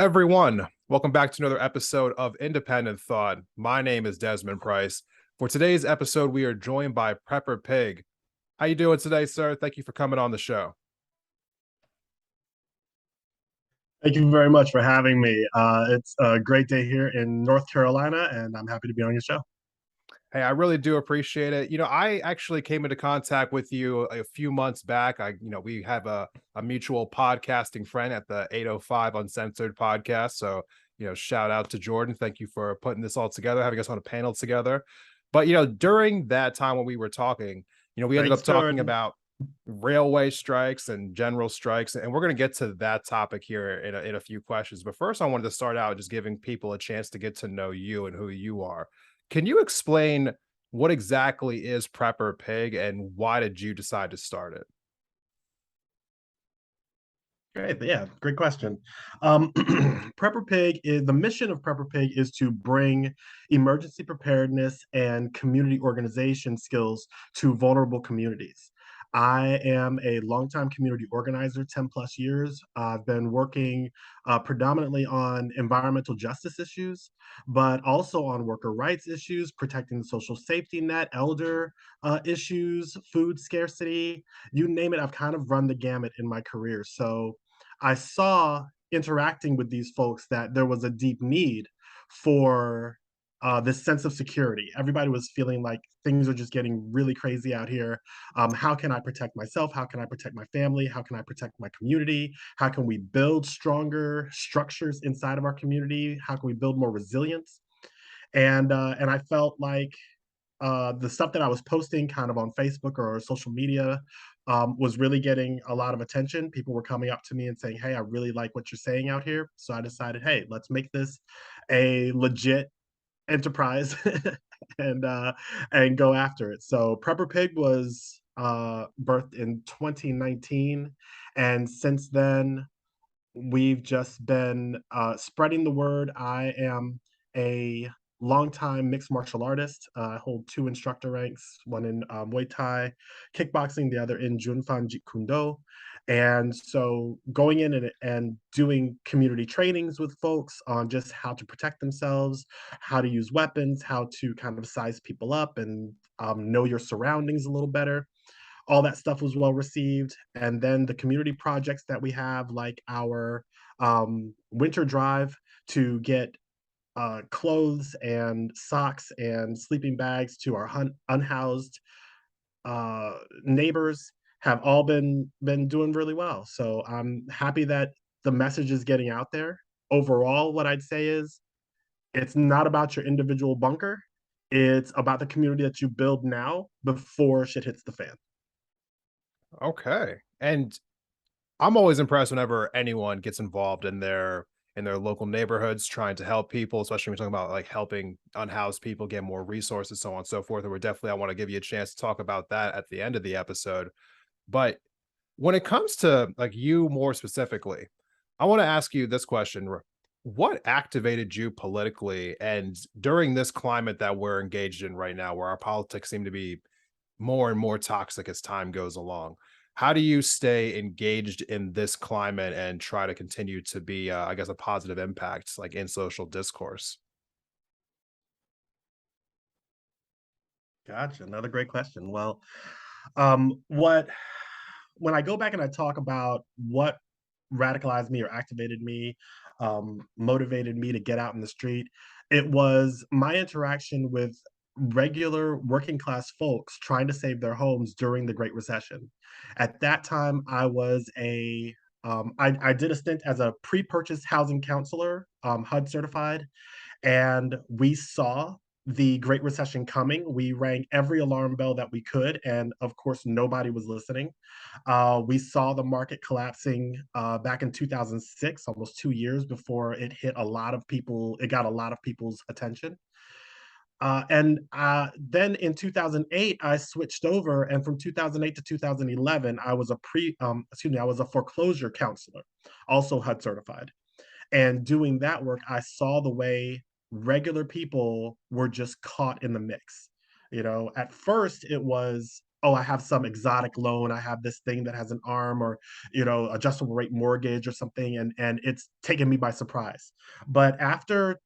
everyone. Welcome back to another episode of Independent Thought. My name is Desmond Price. For today's episode, we are joined by Prepper Pig. How you doing today, sir? Thank you for coming on the show. Thank you very much for having me. It's a great day here in North Carolina, and I'm happy to be on your show. Hey, I really do appreciate it. I actually came into contact with you a few months back. We have a mutual podcasting friend at the 805 Uncensored podcast. So, shout out to Jordan. Thank you for putting this all together, having us on a panel together. But, during that time when we were talking, we ended Thanks, up talking Jordan. about railway strikes and general strikes. And we're going to get to that topic here in a few questions. But first, I wanted to start out just giving people a chance to get to know you and who you are. Can you explain what exactly is Prepper Pig and why did you decide to start it? Great, yeah, great question. Prepper Pig is the mission of Prepper Pig is to bring emergency preparedness and community organization skills to vulnerable communities. I am a longtime community organizer, 10 plus years. I've been working predominantly on environmental justice issues, but also on worker rights issues, protecting the social safety net, elder issues, food scarcity, you name it. I've kind of run the gamut in my career. So I saw interacting with these folks that there was a deep need for this sense of security. Everybody was feeling like things are just getting really crazy out here. How can I protect myself? How can I protect my family? How can I protect my community? How can we build stronger structures inside of our community? How can we build more resilience? And I felt like the stuff that I was posting kind of on Facebook or social media was really getting a lot of attention. People were coming up to me and saying, "Hey, I really like what you're saying out here." So I decided, "Hey, let's make this a legit enterprise and uh, and go after it." So Prepper Pig was birthed in 2019, and since then we've just been spreading the word. I am a longtime mixed martial artist. I hold two instructor ranks, one in Muay Thai, kickboxing, the other in Junfan Jeet Kune Do. And so going in and doing community trainings with folks on just how to protect themselves, how to use weapons, how to kind of size people up and know your surroundings a little better, all that stuff was well received. And then the community projects that we have, like our winter drive to get clothes and socks and sleeping bags to our unhoused neighbors, have all been doing really well. So I'm happy that the message is getting out there. Overall, what I'd say is it's not about your individual bunker. It's about the community that you build now before shit hits the fan. Okay. And I'm always impressed whenever anyone gets involved in their local neighborhoods trying to help people, especially when we're talking about like helping unhoused people get more resources, so on and so forth. And we're definitely I want to give you a chance to talk about that at the end of the episode. But when it comes to like you more specifically, I want to ask you this question. What activated you politically and during this climate that we're engaged in right now, where our politics seem to be more and more toxic as time goes along? How do you stay engaged in this climate and try to continue to be, I guess, a positive impact like in social discourse? Gotcha. Another great question. Well, what when I go back and I talk about what radicalized me or activated me, motivated me to get out in the street, it was my interaction with regular working class folks trying to save their homes during the Great Recession. At that time, I did a stint as a pre-purchase housing counselor, HUD certified, and we saw the Great Recession coming. We rang every alarm bell that we could, and of course, nobody was listening. We saw the market collapsing back in 2006, almost 2 years before it hit a lot of people. It got a lot of people's attention. And then in 2008, I switched over, and from 2008 to 2011, I was a foreclosure counselor, also HUD certified. And doing that work, I saw the way regular people were just caught in the mix. At first it was oh, I have some exotic loan, I have this thing that has an arm, or adjustable rate mortgage or something, and it's taken me by surprise. But after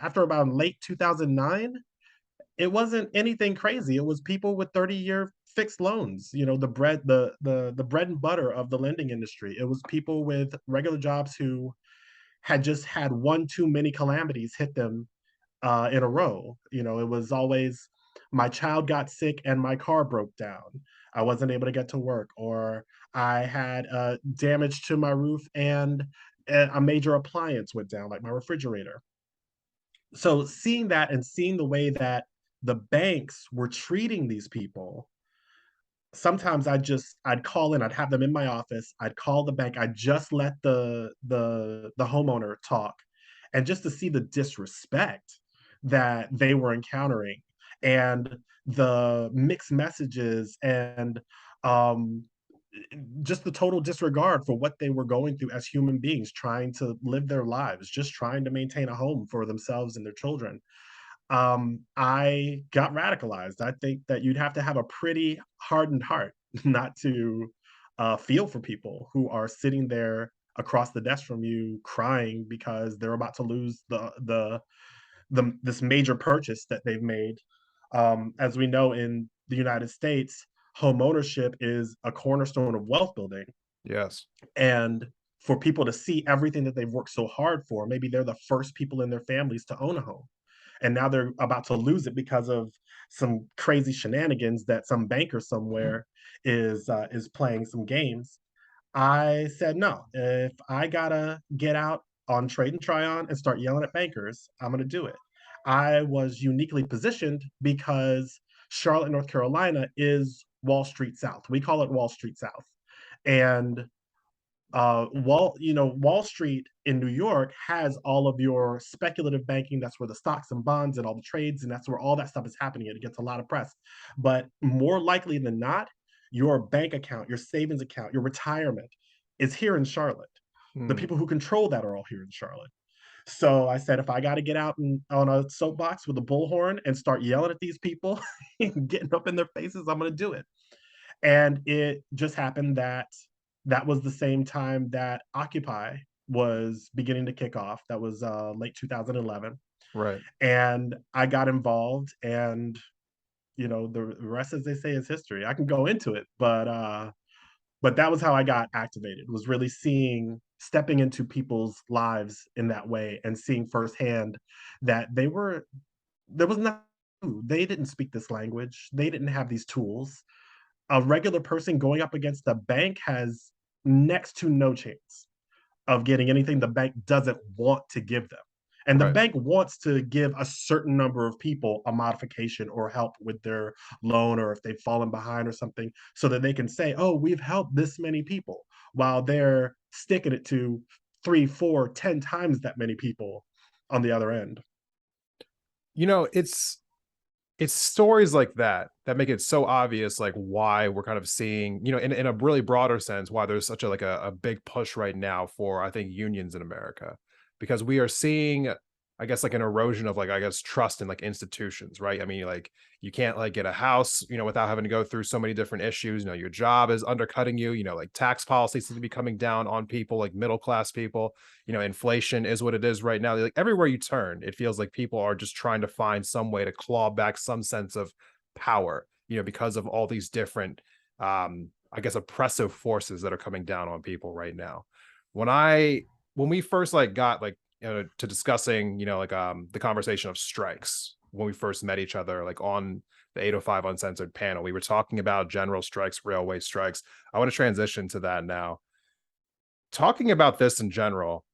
about late 2009, it wasn't anything crazy. It was people with 30-year fixed loans, the bread and butter of the lending industry. It was people with regular jobs who had just had one too many calamities hit them in a row. It was always, my child got sick and my car broke down. I wasn't able to get to work, or I had damage to my roof and a major appliance went down, like my refrigerator. So seeing that and seeing the way that the banks were treating these people, sometimes I'd call in, I'd have them in my office, I'd call the bank, I'd just let the homeowner talk, and just to see the disrespect that they were encountering, and the mixed messages, and um just the total disregard for what they were going through as human beings trying to live their lives, just trying to maintain a home for themselves and their children. I got radicalized. I think that you'd have to have a pretty hardened heart not to feel for people who are sitting there across the desk from you crying because they're about to lose the this major purchase that they've made. As we know, in the United States, home ownership is a cornerstone of wealth building, Yes. and for people to see everything that they've worked so hard for, maybe they're the first people in their families to own a home, and now they're about to lose it because of some crazy shenanigans that some banker somewhere is playing some games. I said, no, if I gotta get out on trade and try on and start yelling at bankers, I'm gonna do it. I was uniquely positioned because Charlotte, North Carolina is Wall Street South. We call it Wall Street South. And Wall Street in New York has all of your speculative banking. That's where the stocks and bonds and all the trades, and that's where all that stuff is happening. And it gets a lot of press. But more likely than not, your bank account, your savings account, your retirement is here in Charlotte. The Hmm. people who control that are all here in Charlotte. So I said, if I got to get out on a soapbox with a bullhorn and start yelling at these people and getting up in their faces, I'm going to do it. And it just happened that that was the same time that Occupy was beginning to kick off. That was late 2011. Right. And I got involved, and the rest, as they say, is history. I can go into it, but that was how I got activated. Was really stepping into people's lives in that way and seeing firsthand that there was nothing. They didn't speak this language. They didn't have these tools. A regular person going up against the bank has next to no chance of getting anything the bank doesn't want to give them. And the Right. bank wants to give a certain number of people a modification or help with their loan, or if they've fallen behind or something, so that they can say, oh, we've helped this many people, while they're sticking it to three, four, 10 times that many people on the other end. It's stories like that that make it so obvious, like why we're kind of seeing, in a really broader sense, why there's such a big push right now for, I think, unions in America, because we are seeing, I guess, like an erosion of, like, I guess, trust in, like, institutions, right? I mean, like, you can't, like, get a house, without having to go through so many different issues. Your job is undercutting you, like tax policies seem to be coming down on people, like middle class people. Inflation is what it is right now. Like, everywhere you turn, it feels like people are just trying to find some way to claw back some sense of power, because of all these different, I guess, oppressive forces that are coming down on people right now. When I when we first, like, got, like, to discussing, like, the conversation of strikes, when we first met each other, like, on the 805 Uncensored panel, we were talking about general strikes, railway strikes. I want to transition to that now. Talking about this in general,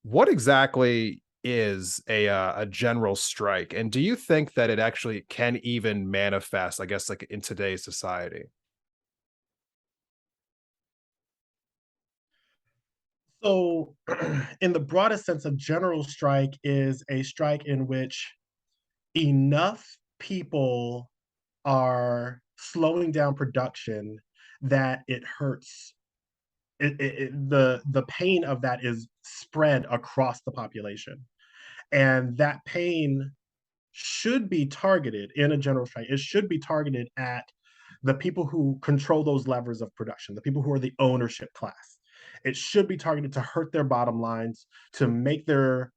what exactly is a general strike? And do you think that it actually can even manifest, I guess, like, in today's society? So, in the broadest sense, a general strike is a strike in which enough people are slowing down production that it hurts. The pain of that is spread across the population, and that pain should be targeted in a general strike. It should be targeted at the people who control those levers of production, the people who are the ownership class. It should be targeted to hurt their bottom lines, to make their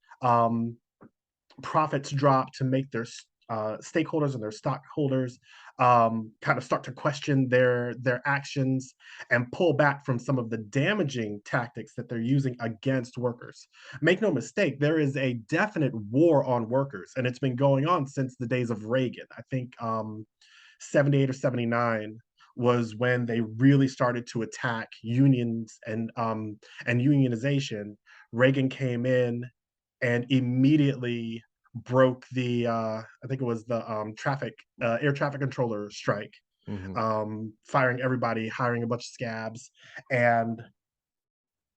profits drop, to make their stakeholders and their stockholders kind of start to question their actions and pull back from some of the damaging tactics that they're using against workers. Make no mistake, there is a definite war on workers, and it's been going on since the days of Reagan. I think 78 or 79 was when they really started to attack unions and unionization. Reagan came in and immediately broke the I think it was the traffic air traffic controller strike, Hmm. firing everybody, hiring a bunch of scabs. And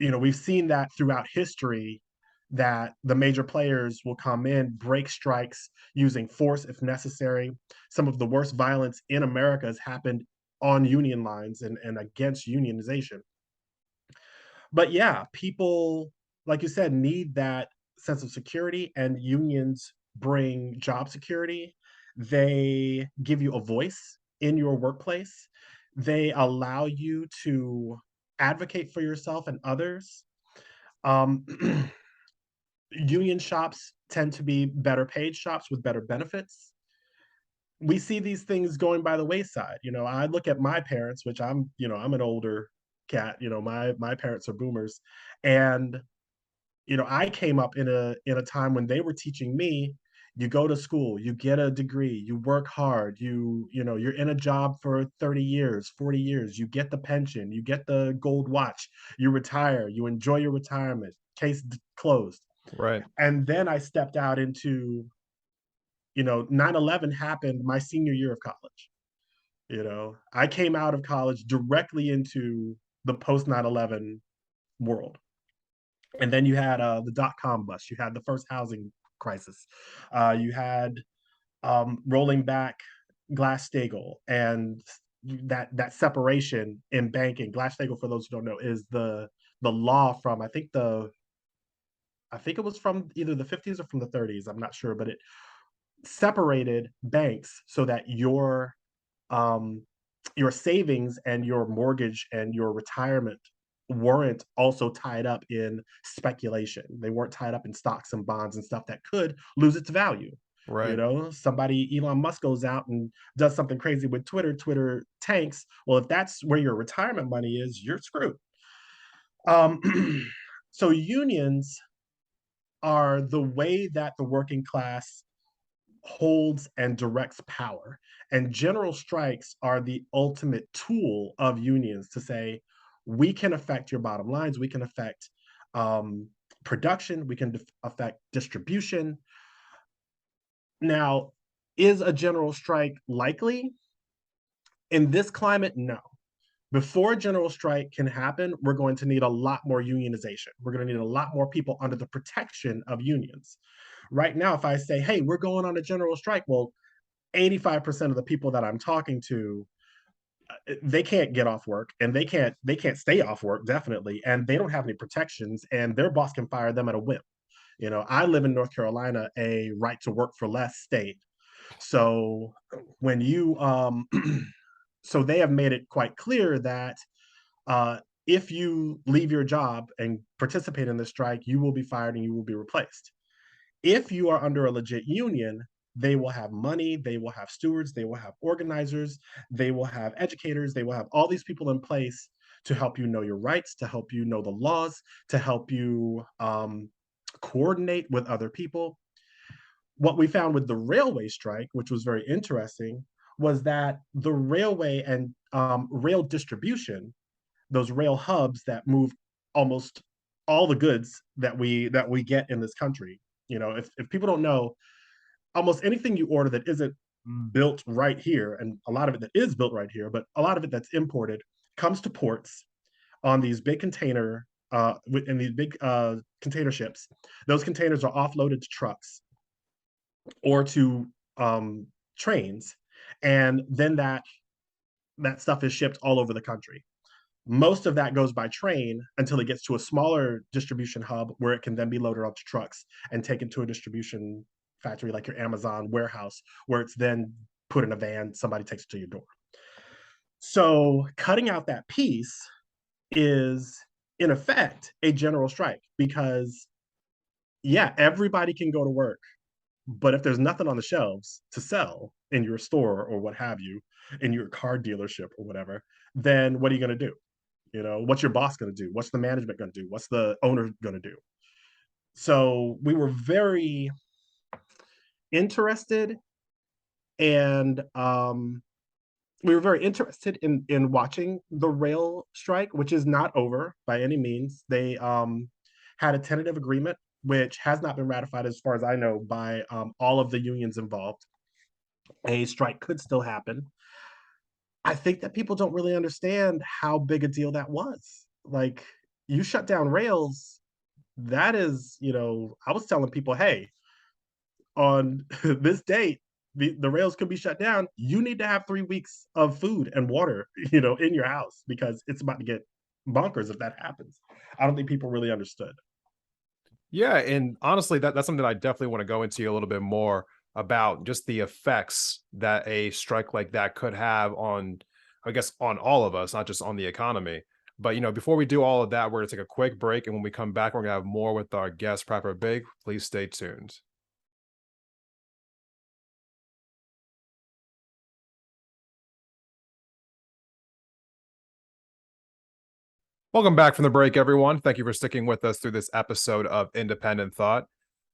we've seen that throughout history, that the major players will come in, break strikes using force if necessary. Some of the worst violence in America has happened on union lines and against unionization. But yeah, people, like you said, need that sense of security, and unions bring job security. They give you a voice in your workplace. They allow you to advocate for yourself and others. Um, Union shops tend to be better paid shops with better benefits. We see these things going by the wayside. I look at my parents, which I'm an older cat. My parents are boomers, and I came up in a time when they were teaching me, you go to school, you get a degree, you work hard, you're in a job for 30 years, 40 years, you get the pension, you get the gold watch, you retire, you enjoy your retirement, closed. Right. And then I stepped out into, 9/11 happened my senior year of college. I came out of college directly into the post 9/11 world. And then you had the dot-com bust, you had the first housing crisis, you had rolling back Glass-Steagall, and that separation in banking. Glass-Steagall, for those who don't know, is the law from, I think it was from either the 50s or from the 30s. I'm not sure, but it separated banks so that um, your savings and your mortgage and your retirement weren't also tied up in speculation. They weren't tied up in stocks and bonds and stuff that could lose its value. Right. Somebody, Elon Musk, goes out and does something crazy with Twitter. Twitter tanks. Well, if that's where your retirement money is, you're screwed. Um, so unions are the way that the working class holds and directs power. And general strikes are the ultimate tool of unions to say, we can affect your bottom lines, we can affect um, production, we can affect distribution. Now, is a general strike likely? In this climate, no. Before a general strike can happen, we're going to need a lot more unionization. We're going to need a lot more people under the protection of unions. Right now, if I say, hey, we're going on a general strike, well, 85% of the people that I'm talking to, they can't get off work, and they can't stay off work, definitely, and they don't have any protections, and their boss can fire them at a whim. I live in North Carolina, a right to work for less state. So when you so they have made it quite clear that uh, if you leave your job and participate in the strike, you will be fired and you will be replaced. If you are under a legit union, they will have money, they will have stewards, they will have organizers, they will have educators, they will have all these people in place to help you know your rights, to help you know the laws, to help you coordinate with other people. What we found with the railway strike, which was very interesting, was that the railway and rail distribution, those rail hubs that move almost all the goods that we get in this country. If people don't know, almost anything you order that isn't built right here, and a lot of it that is built right here, but a lot of it that's imported, comes to ports on these big in these big container ships. Those containers are offloaded to trucks or to trains, and then that stuff is shipped all over the country. Most of that goes by train until it gets to a smaller distribution hub where it can then be loaded onto trucks and taken to a distribution. factory like your Amazon warehouse, where it's then put in a van, somebody takes it to your door. So cutting out that piece is, in effect, a general strike because, yeah, everybody can go to work, but if there's nothing on the shelves to sell in your store or what have you, in your car dealership or whatever, then what are you going to do? You know, what's your boss going to do? What's the management going to do? What's the owner going to do? So we were very interested, and we were very interested in watching the rail strike, which is not over by any means. They had a tentative agreement, which has not been ratified, as far as I know, by all of the unions involved. A strike could still happen. I think that people don't really understand how big a deal that was. Like, you shut down rails, that is, I was telling people, hey, on this date, the rails could be shut down. You need to have 3 weeks of food and water, in your house because it's about to get bonkers if that happens. I don't think people really understood. Yeah, and honestly, that's something that I definitely want to go into a little bit more about just the effects that a strike like that could have on, I guess, on all of us, not just on the economy. But before we do all of that, we're gonna take a quick break, and when we come back, we're gonna have more with our guest, Proper Big. Please stay tuned. Welcome back from the break, everyone. Thank you for sticking with us through this episode of Independent Thought.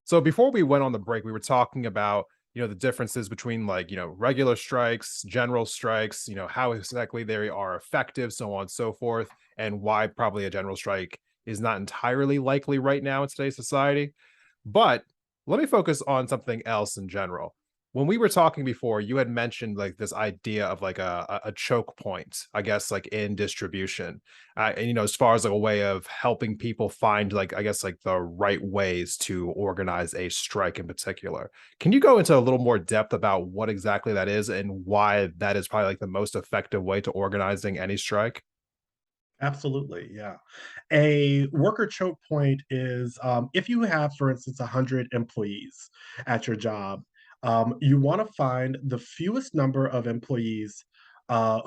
So before we went on the break, we were talking about, the differences between like, regular strikes, general strikes, how exactly they are effective, so on and so forth, and why probably a general strike is not entirely likely right now in today's society. But let me focus on something else in general. When we were talking before, you had mentioned like this idea of like a choke point, I guess, like in distribution, and as far as like a way of helping people find like, I guess, like the right ways to organize a strike in particular. Can you go into a little more depth about what exactly that is and why that is probably like the most effective way to organizing any strike? Absolutely, yeah. A worker choke point is, if you have, for instance, 100 employees at your job, you want to find the fewest number of employees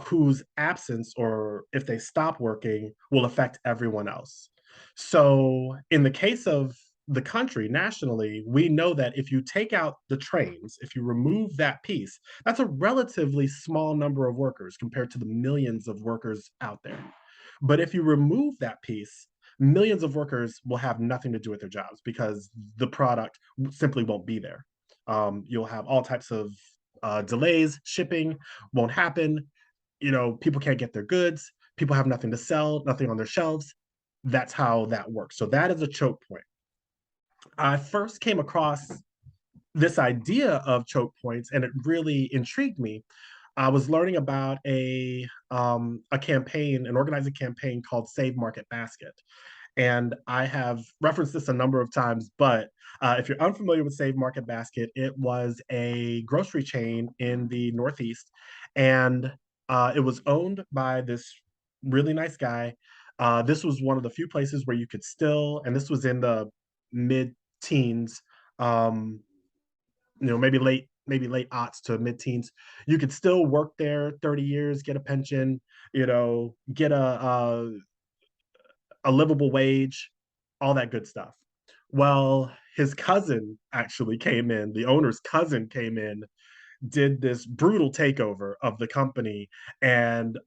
whose absence, or if they stop working, will affect everyone else. So, in the case of the country nationally, we know that if you take out the trains, if you remove that piece, that's a relatively small number of workers compared to the millions of workers out there. But if you remove that piece, millions of workers will have nothing to do with their jobs because the product simply won't be there. You'll have all types of delays, shipping won't happen. People can't get their goods. People have nothing to sell, nothing on their shelves. That's how that works. So that is a choke point. I first came across this idea of choke points, and it really intrigued me. I was learning about a campaign, an organizing campaign called Save Market Basket. And I have referenced this a number of times, but if you're unfamiliar with Save Market Basket, it was a grocery chain in the Northeast, and it was owned by this really nice guy. This was one of the few places where you could still, and this was in the mid teens, um, maybe late aughts to mid teens. You could still work there 30 years, get a pension, get a livable wage, all that good stuff. Well, his cousin actually came in, the owner's cousin came in, did this brutal takeover of the company, and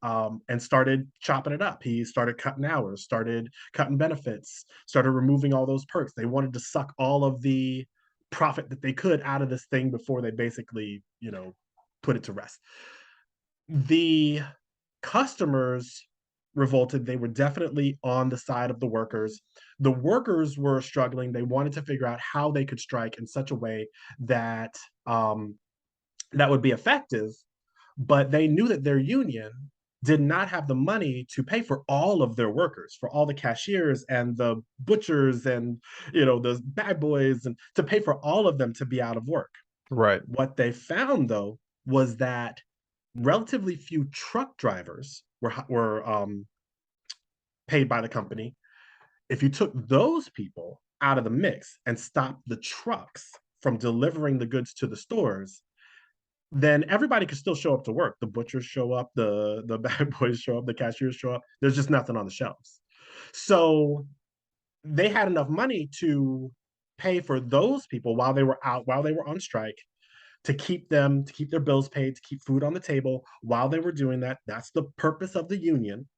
started chopping it up. He started cutting hours, started cutting benefits, started removing all those perks. They wanted to suck all of the profit that they could out of this thing before they basically, put it to rest. The customers revolted. They were definitely on the side of the workers. The workers were struggling. They wanted to figure out how they could strike in such a way that that would be effective, but they knew that their union did not have the money to pay for all of their workers, for all the cashiers and the butchers and the bag boys, and to pay for all of them to be out of work. Right. What they found though was that relatively few truck drivers were paid by the company. If you took those people out of the mix and stopped the trucks, from delivering the goods to the stores, then everybody could still show up to work. The butchers show up, the bag boys show up, the cashiers show up. There's just nothing on the shelves. So they had enough money to pay for those people while they were out, while they were on strike, to keep their bills paid, to keep food on the table while they were doing that. That's the purpose of the union.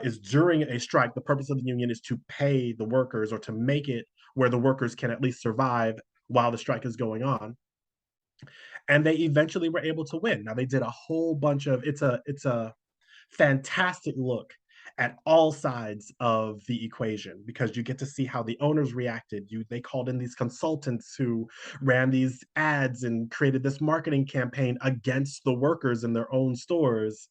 Is during a strike, the purpose of the union is to pay the workers, or to make it where the workers can at least survive while the strike is going on. And they eventually were able to win. Now they did a whole bunch of it's a fantastic look at all sides of the equation, because you get to see how the owners reacted. They called in these consultants who ran these ads and created this marketing campaign against the workers in their own stores.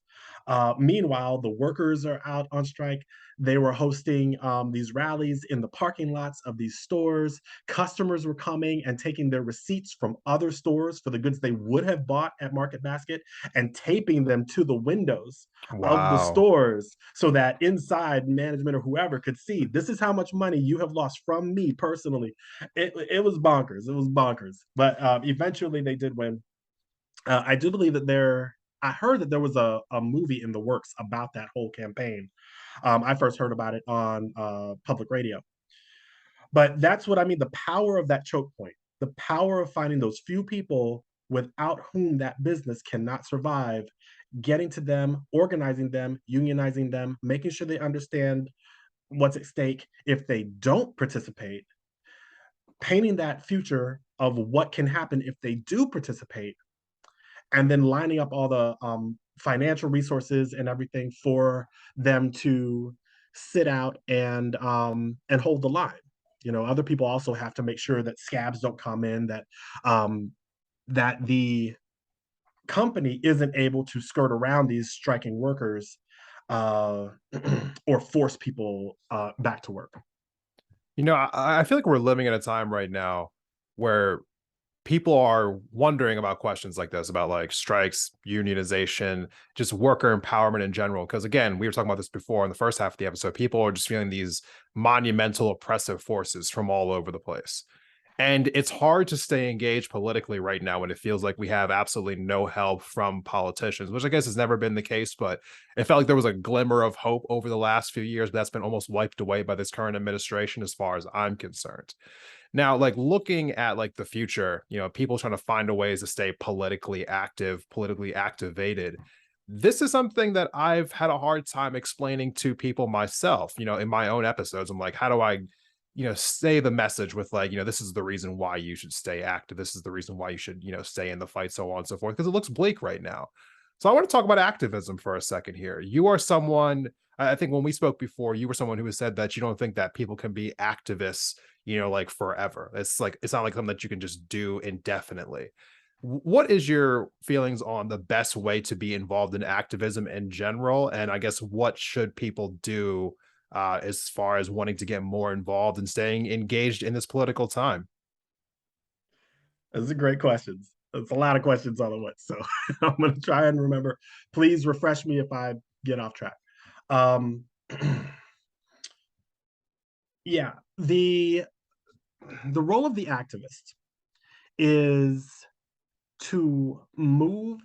Meanwhile, the workers are out on strike. They were hosting these rallies in the parking lots of these stores. Customers were coming and taking their receipts from other stores for the goods they would have bought at Market Basket and taping them to the windows of the Wow. stores, so that inside management or whoever could see, this is how much money you have lost from me personally. It was bonkers. It was bonkers. But eventually they did win. I do believe that I heard that there was a movie in the works about that whole campaign. I first heard about it on public radio. But that's what I mean, the power of that choke point, the power of finding those few people without whom that business cannot survive, getting to them, organizing them, unionizing them, making sure they understand what's at stake if they don't participate, painting that future of what can happen if they do participate, and then lining up all the financial resources and everything for them to sit out and hold the line. You know, other people also have to make sure that scabs don't come in, um, that the company isn't able to skirt around these striking workers, uh, or force people back to work. I feel like we're living in a time right now where people are wondering about questions like this, about like strikes, unionization, just worker empowerment in general. Because again, we were talking about this before in the first half of the episode. People are just feeling these monumental oppressive forces from all over the place. And it's hard to stay engaged politically right now when it feels like we have absolutely no help from politicians, which I guess has never been the case, but it felt like there was a glimmer of hope over the last few years, but that's been almost wiped away by this current administration as far as I'm concerned. Now, like looking at like the future, people trying to find a ways to stay politically active, politically activated. This is something that I've had a hard time explaining to people myself, in my own episodes. I'm like, how do I, say the message with like, this is the reason why you should stay active. This is the reason why you should, stay in the fight, so on and so forth, because it looks bleak right now. So I want to talk about activism for a second here. You are someone, I think when we spoke before, you were someone who has said that you don't think that people can be activists, like forever. It's like, it's not like something that you can just do indefinitely. What is your feelings on the best way to be involved in activism in general? And I guess what should people do as far as wanting to get more involved and staying engaged in this political time? Those are great questions. It's a lot of questions all at once. So I'm going to try and remember. Please refresh me if I get off track. Um, yeah, the role of the activist is to move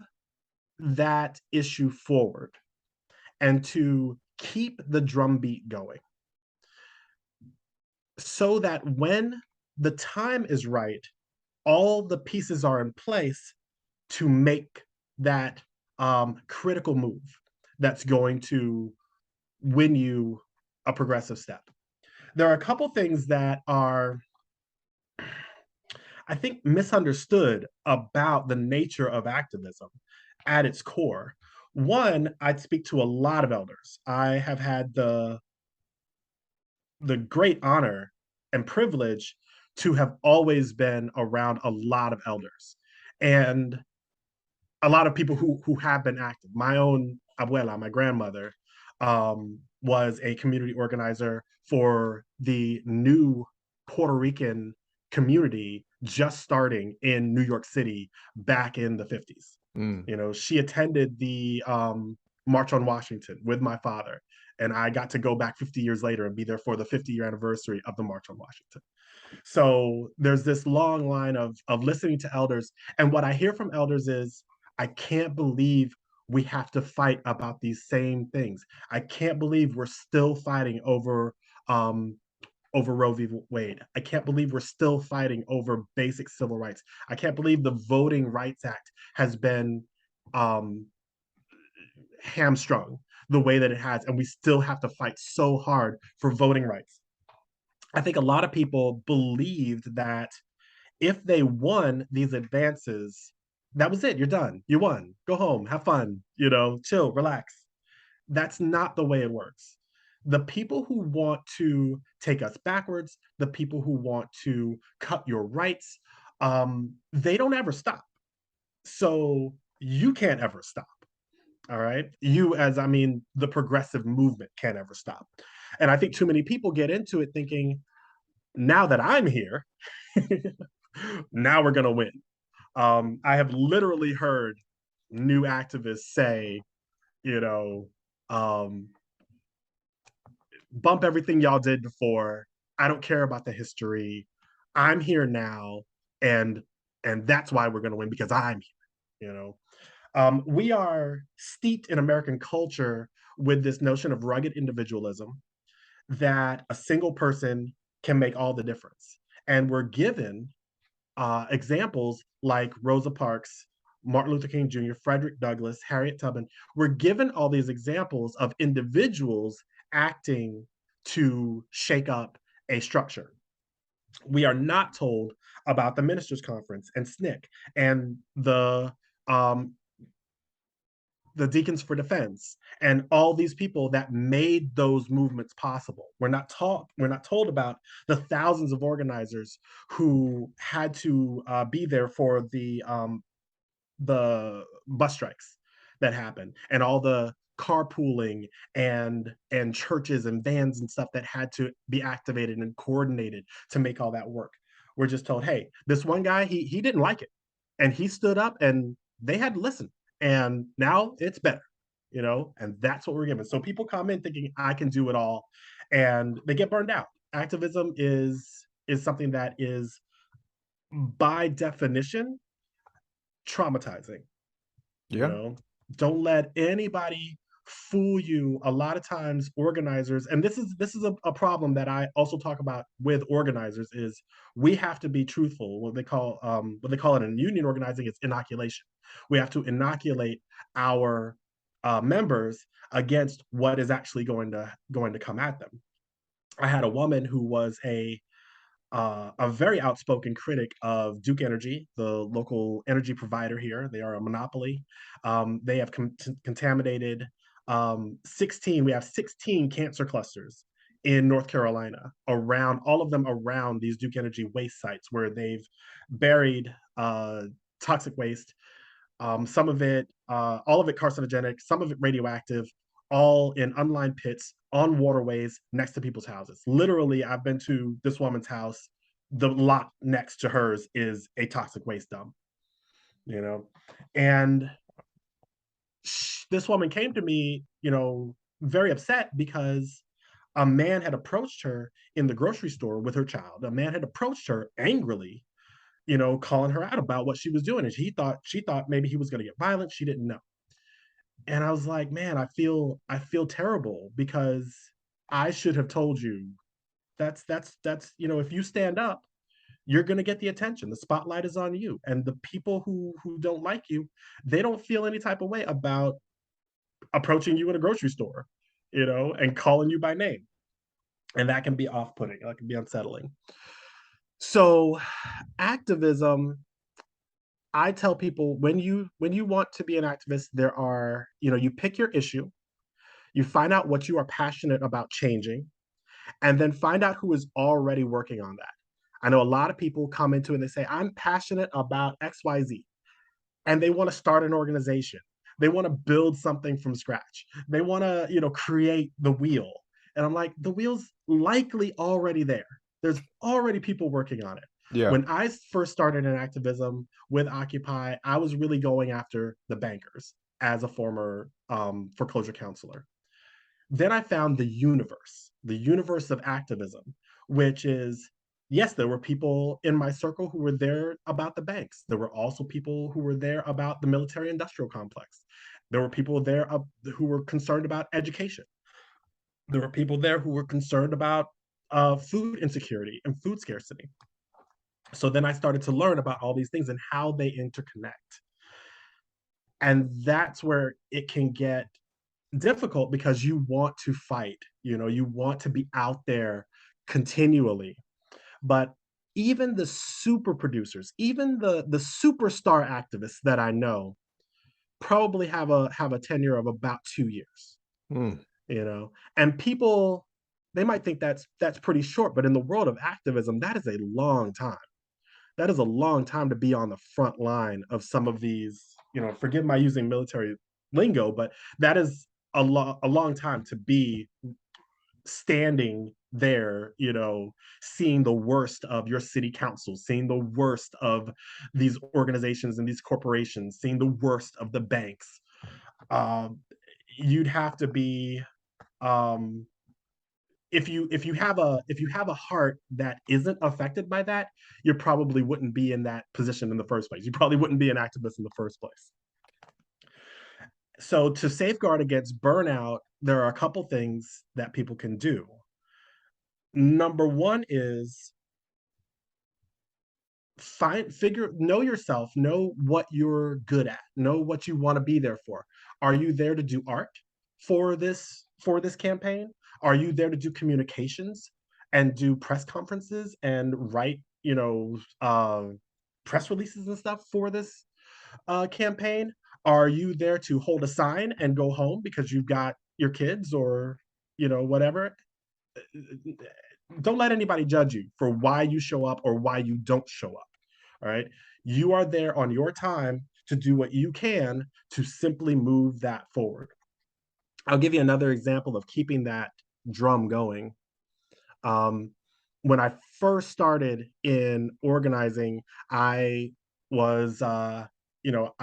that issue forward and to keep the drumbeat going, so that when the time is right, all the pieces are in place to make that critical move that's going to win you a progressive step. There are a couple things that are, I think, misunderstood about the nature of activism at its core. One, I'd speak to a lot of elders. I have had the great honor and privilege to have always been around a lot of elders and a lot of people who have been active. My own abuela, my grandmother, was a community organizer for the new Puerto Rican community just starting in New York City back in the 50s. Mm. You know, she attended March on Washington with my father. And I got to go back 50 years later and be there for the 50-year anniversary of the March on Washington. So there's this long line of listening to elders. And what I hear from elders is, I can't believe we have to fight about these same things. I can't believe we're still fighting um, over Roe v. Wade. I can't believe we're still fighting over basic civil rights. I can't believe the Voting Rights Act has been um, hamstrung the way that it has, and we still have to fight so hard for voting rights. I think a lot of people believed that if they won these advances, that was it. You're done. You won. Go home. Have fun. Chill, relax. That's not the way it works. The people who want to take us backwards, the people who want to cut your rights, they don't ever stop. So you can't ever stop. All right. You, as I mean, the progressive movement can't ever stop. And I think too many people get into it thinking, now that I'm here, now we're going to win. I have literally heard new activists say, you know, um, bump everything y'all did before. I don't care about the history. I'm here now, and that's why we're going to win, because I'm here. We are steeped in American culture with this notion of rugged individualism, that a single person can make all the difference. And we're given examples like Rosa Parks, Martin Luther King Jr., Frederick Douglass, Harriet Tubman. We're given all these examples of individuals acting to shake up a structure. We are not told about the Ministers' Conference and SNCC and um, the Deacons for Defense and all these people that made those movements possible. We're not told about the thousands of organizers who had to be there for the bus strikes that happened, and all the carpooling and churches and vans and stuff that had to be activated and coordinated to make all that work. We're just told, hey, this one guy, he didn't like it, and he stood up, and they had to listen, and now it's better, and that's what we're given. So people come in thinking I can do it all, and they get burned out. Activism is something that is by definition traumatizing. you Yeah. know don't let anybody fool you. A lot of times organizers, and this is a problem that I also talk about with organizers, is we have to be truthful. What they call it in union organizing is inoculation. We have to inoculate our members against what is actually going to come at them. I had a woman who was a very outspoken critic of Duke Energy, the local energy provider here. They are a monopoly. They have contaminated 16. We have 16 cancer clusters in North Carolina, around all of them around these Duke Energy waste sites where they've buried toxic waste. Some of it, all of it carcinogenic, some of it radioactive, all in unlined pits on waterways next to people's houses. Literally, I've been to this woman's house. The lot next to hers is a toxic waste dump, you know? And this woman came to me, very upset because a man had approached her in the grocery store with her child. A man had approached her angrily, calling her out about what she was doing. And she thought maybe he was going to get violent. She didn't know. And I was like, man, I feel terrible, because I should have told you. That's if you stand up, you're going to get the attention. The spotlight is on you. And the people who don't like you, they don't feel any type of way about approaching you in a grocery store, and calling you by name. And that can be off-putting. That can be unsettling. So activism, I tell people, when you want to be an activist, there are, you pick your issue, you find out what you are passionate about changing, and then find out who is already working on that. I know a lot of people come into it and they say, I'm passionate about XYZ, and they want to start an organization. They want to build something from scratch. They want to, create the wheel. And I'm like, the wheel's likely already there. There's already people working on it. Yeah. When I first started in activism with Occupy, I was really going after the bankers. as a former foreclosure counselor. Then I found the universe of activism, which is, yes, there were people in my circle who were there about the banks. There were also people who were there about the military industrial complex. There were people there who were concerned about education. There were people there who were concerned about food insecurity and food scarcity. So then I started to learn about all these things and how they interconnect. And that's where it can get difficult because you want to fight, you want to be out there continually. But even the super producers, even the superstar activists that I know probably have a tenure of about 2 years, Hmm. and people, they might think that's pretty short, but in the world of activism, that is a long time. That is a long time to be on the front line of some of these, forgive my using military lingo, but that is a long time to be standing there, seeing the worst of your city council, seeing the worst of these organizations and these corporations, seeing the worst of the banks. Um, you'd have to be, um, if you have a heart that isn't affected by that, you probably wouldn't be in that position in the first place. You probably wouldn't be an activist in the first place. So to safeguard against burnout, there are a couple things that people can do. Number one is know yourself, know what you're good at, know what you want to be there for. Are you there to do art for this campaign? Are you there to do communications and do press conferences and write, press releases and stuff for this campaign? Are you there to hold a sign and go home because you've got your kids or whatever? Don't let anybody judge you for why you show up or why you don't show up. All right. You are there on your time to do what you can to simply move that forward. I'll give you another example of keeping that drum going. Um, when I first started in organizing, I was, I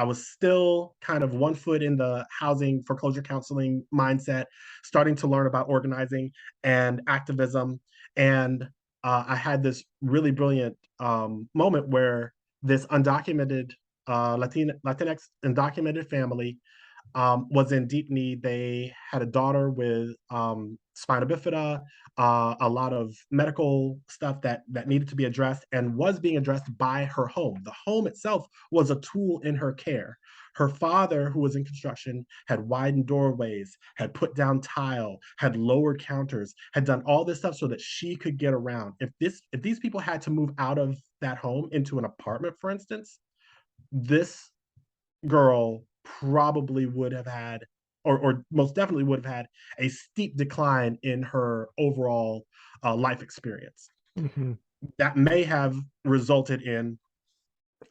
was still kind of one foot in the housing foreclosure counseling mindset, starting to learn about organizing and activism. And I had this really brilliant moment where this undocumented Latinx undocumented family was in deep need. They had a daughter with spina bifida, a lot of medical stuff that needed to be addressed and was being addressed by her home. The home itself was a tool in her care. Her father, who was in construction, had widened doorways, had put down tile, had lowered counters, had done all this stuff so that she could get around. If these people had to move out of that home into an apartment, for instance, this girl probably would have had, or most definitely would have had, a steep decline in her overall life experience Mhm. that may have resulted in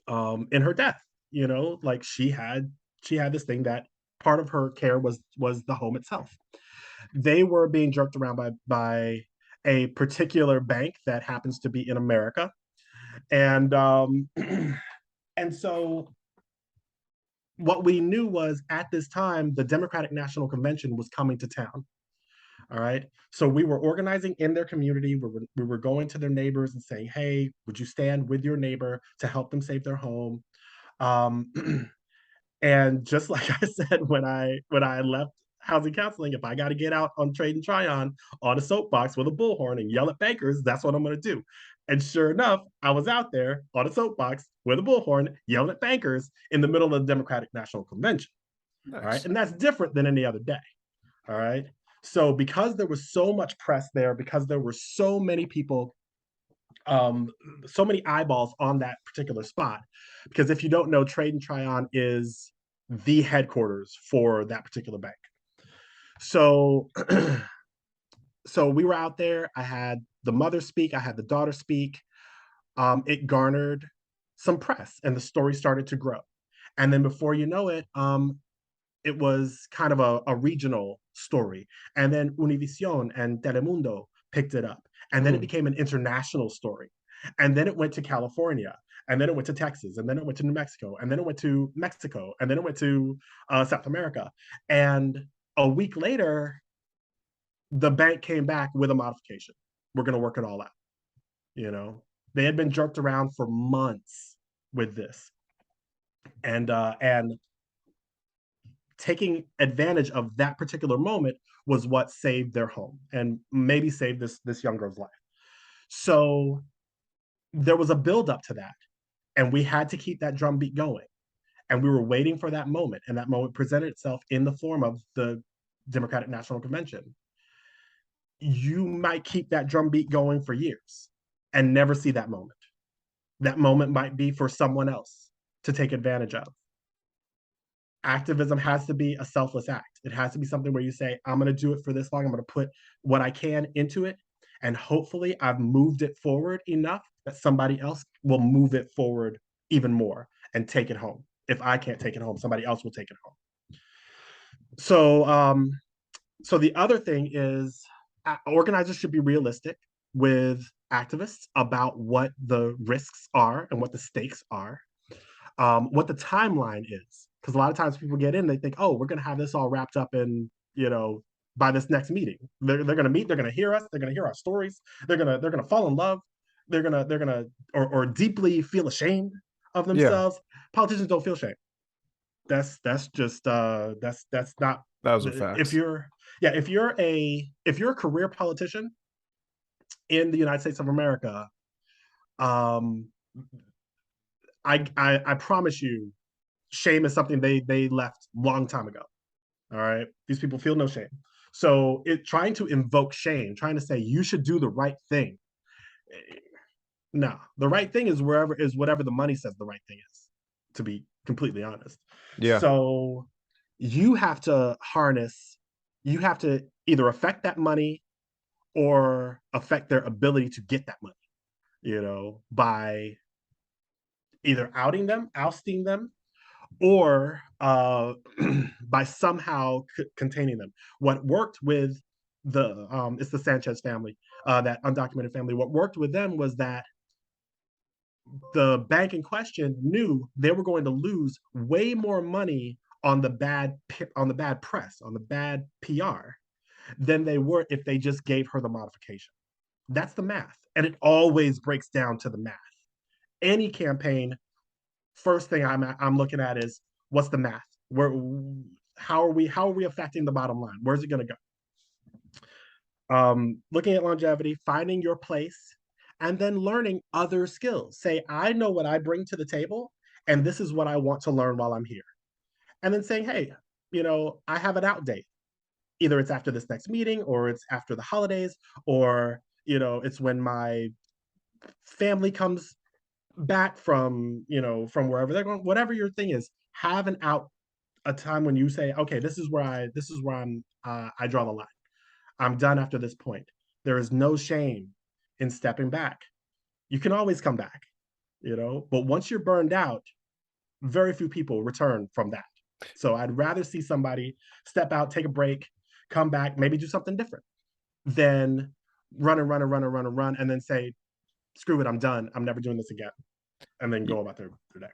her death. Like she had this thing that part of her care was the home itself. They were being jerked around by a particular bank that happens to be in America, and and so what we knew was at this time the Democratic National Convention was coming to town. All right. So we were organizing in their community. We were going to their neighbors and saying, hey, would you stand with your neighbor to help them save their home? Um, and just like I said when I left housing counseling, if I got to get out on Trade and Try on a soapbox with a bullhorn and yell at bankers, that's what I'm going to do. And sure enough, I was out there on a soapbox with a bullhorn yelling at bankers in the middle of the Democratic National Convention. All right. Nice. And that's different than any other day. All right. So because there was so much press there, because there were so many people, um, so many eyeballs on that particular spot, because if you don't know, Trade and Try On is the headquarters for that particular bank. So so we were out there. I had the mother speak, I had the daughter speak. It garnered some press and the story started to grow. And then before you know it, it was kind of a regional story. And then Univision and Telemundo picked it up. And then it Mm. became an international story. And then it went to California. and then it went to Texas, and then it went to New Mexico, and then it went to Mexico, and then it went to South America. And a week later, the bank came back with a modification. We're going to work it all out. You know, they had been jerked around for months with this, and taking advantage of that particular moment was what saved their home and maybe saved this young girl's life. So there was a build up to that, and we had to keep that drumbeat going. And we were waiting for that moment, and that moment presented itself in the form of the Democratic National Convention. You might keep that drumbeat going for years and never see that moment. That moment might be for someone else to take advantage of. Activism has to be a selfless act. It has to be something where you say, I'm going to do it for this long. I'm going to put what I can into it. And hopefully, I've moved it forward enough that somebody else will move it forward even more and take it home. If I can't take it home, somebody else will take it home. So, so the other thing is, organizers should be realistic with activists about what the risks are and what the stakes are, what the timeline is. Because a lot of times people get in, they think, oh, we're going to have this all wrapped up in, by this next meeting. They're going to meet, they're going to hear us, they're going to hear our stories, they're going to fall in love, they're going to or deeply feel ashamed of Yeah, themselves. Politicians don't feel shame. That's just that's not. those are If facts. you're yeah if you're a career politician in the United States of America, um I promise you, shame is something they left long time ago. All right, these people feel no shame. So trying to invoke shame, trying to say you should do the right thing. No, the right thing is whatever the money says the right thing is. To be completely honest, Yeah. so you have to harness. You have to either affect that money or affect their ability to get that money. By either ousting them, or by somehow containing them. What worked with it's the Sanchez family, that undocumented family. What worked with them was that the bank in question knew they were going to lose way more money on the bad press, on the bad PR, than they were if they just gave her the modification. That's the math, and it always breaks down to the math. Any campaign, first thing I'm looking at is what's the math? Where how are we affecting the bottom line? Where's it going to go? Looking at longevity, finding your place, and then learning other skills. Say, I know what I bring to the table, and this is what I want to learn while I'm here. And then saying, hey, I have an out date. Either it's after this next meeting, or it's after the holidays, or it's when my family comes back from wherever they're going. Whatever your thing is, have a time when you say, okay, this is where I draw the line. I'm done after this point. There is no shame in stepping back. You can always come back, but once you're burned out, very few people return from that. So I'd rather see somebody step out, take a break, come back, maybe do something different, than run and run and run and run and run, and then say, screw it, I'm done. I'm never doing this again. And then Y- go about their day.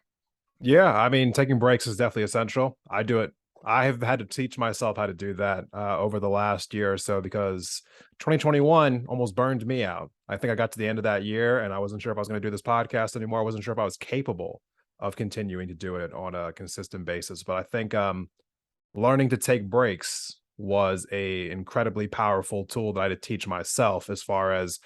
Yeah, I mean, taking breaks is definitely essential. I do it. I have had to teach myself how to do that over the last year or so because 2021 almost burned me out. I think I got to the end of that year and I wasn't sure if I was going to do this podcast anymore. I wasn't sure if I was capable of continuing to do it on a consistent basis. But I think learning to take breaks was a incredibly powerful tool that I had to teach myself as far as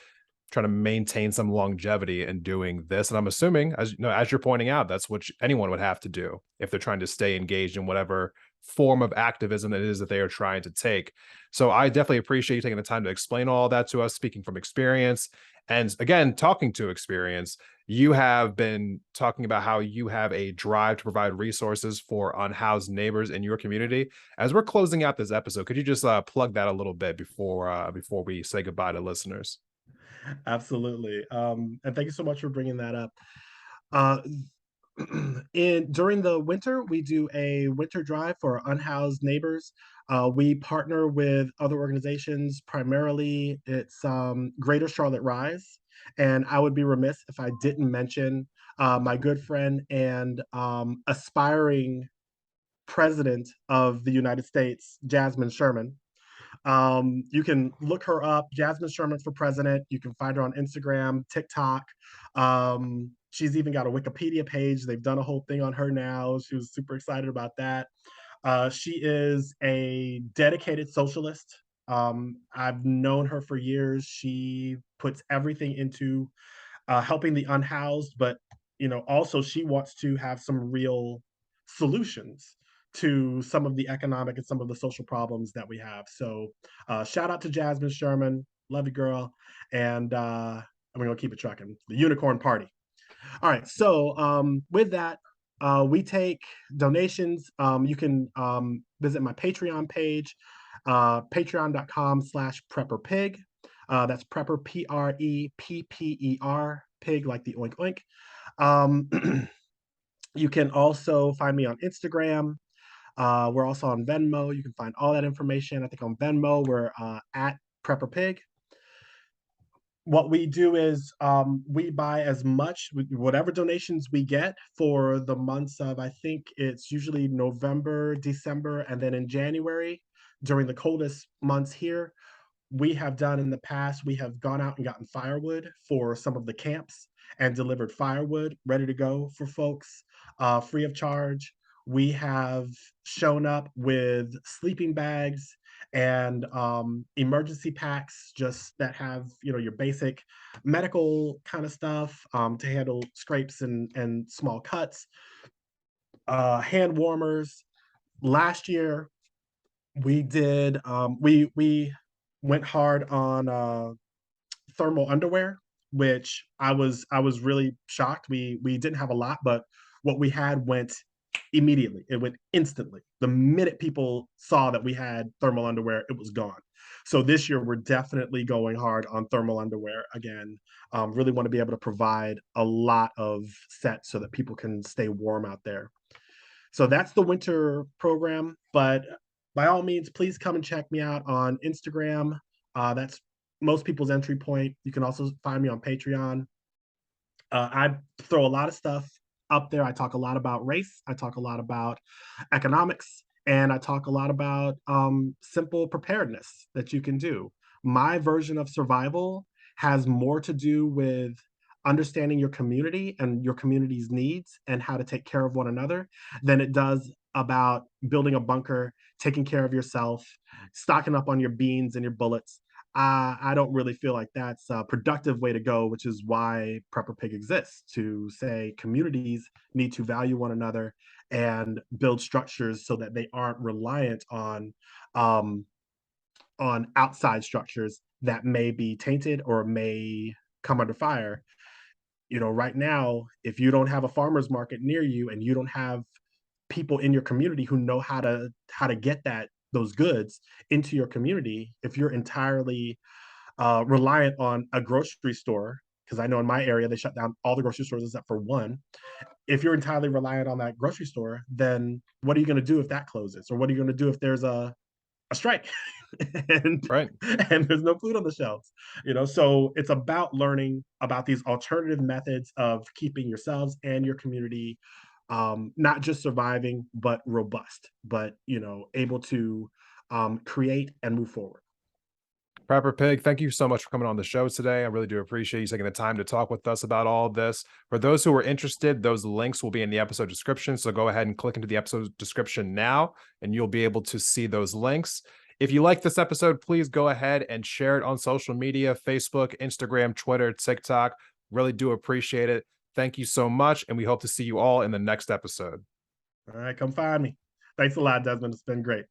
trying to maintain some longevity in doing this. And I'm assuming, as you know, as you're pointing out, that's what anyone would have to do if they're trying to stay engaged in whatever form of activism it is that they are trying to take. So I definitely appreciate you taking the time to explain all that to us, speaking from experience. And again, talking to experience, you have been talking about how you have a drive to provide resources for unhoused neighbors in your community. As we're closing out this episode, could you just plug that a little bit before we say goodbye to listeners? Absolutely. And thank you so much for bringing that up. Uh, during the winter, we do a winter drive for unhoused neighbors. We partner with other organizations. Primarily, it's Greater Charlotte Rise. And I would be remiss if I didn't mention my good friend and aspiring president of the United States, Jasmine Sherman. You can look her up, Jasmine Sherman for President. You can find her on Instagram, TikTok. She's even got a Wikipedia page. They've done a whole thing on her now. She was super excited about that. She is a dedicated socialist. I've known her for years. She puts everything into helping the unhoused, but also she wants to have some real solutions to some of the economic and some of the social problems that we have. So shout out to Jasmine Sherman, love you, girl, and I'm gonna keep it trucking. The Unicorn Party. All right, so with that, we take donations. You can visit my Patreon page, patreon.com/prepperpig. That's prepper, Prepper, pig like the oink oink. You can also find me on Instagram. We're also on Venmo. You can find all that information. I think on Venmo, we're at Prepper Pig. What we do is we buy as much, whatever donations we get for the months of, I think it's usually November, December, and then in January, during the coldest months here, we have done in the past, we have gone out and gotten firewood for some of the camps and delivered firewood ready to go for folks, free of charge. We have shown up with sleeping bags and emergency packs just that have your basic medical kind of stuff to handle scrapes and small cuts, hand warmers. Last year we did we went hard on thermal underwear, which I was really shocked. We didn't have a lot, but what we had went immediately. It went instantly. The minute people saw that we had thermal underwear, it was gone. So this year we're definitely going hard on thermal underwear again. Really want to be able to provide a lot of sets so that people can stay warm out there. So that's the winter program. But by all means, please come and check me out on Instagram. That's most people's entry point. You can also find me on Patreon. I throw a lot of stuff up there. I talk a lot about race. I talk a lot about economics, and I talk a lot about simple preparedness that you can do. My version of survival has more to do with understanding your community and your community's needs and how to take care of one another than it does about building a bunker, taking care of yourself, stocking up on your beans and your bullets. I don't really feel like that's a productive way to go, which is why Prepper Pig exists, to say communities need to value one another and build structures so that they aren't reliant um, on outside structures that may be tainted or may come under fire. Right now, if you don't have a farmer's market near you and you don't have people in your community who know how to get those goods into your community, if you're entirely reliant on a grocery store, because I know in my area they shut down all the grocery stores except for one. If you're entirely reliant on that grocery store, then what are you going to do if that closes, or what are you going to do if there's a strike and Right. and there's no food on the shelves? So it's about learning about these alternative methods of keeping yourselves and your community not just surviving but robust, but able to create and move forward. Prepper Pig, thank you so much for coming on the show today. I really do appreciate you taking the time to talk with us about all of this. For those who are interested, those links will be in the episode description. So go ahead and click into the episode description now, and you'll be able to see those links. If you like this episode, please go ahead and share it on social media, Facebook, Instagram, Twitter, TikTok. Really do appreciate it. Thank you so much, and we hope to see you all in the next episode. All right, come find me. Thanks a lot, Desmond. It's been great.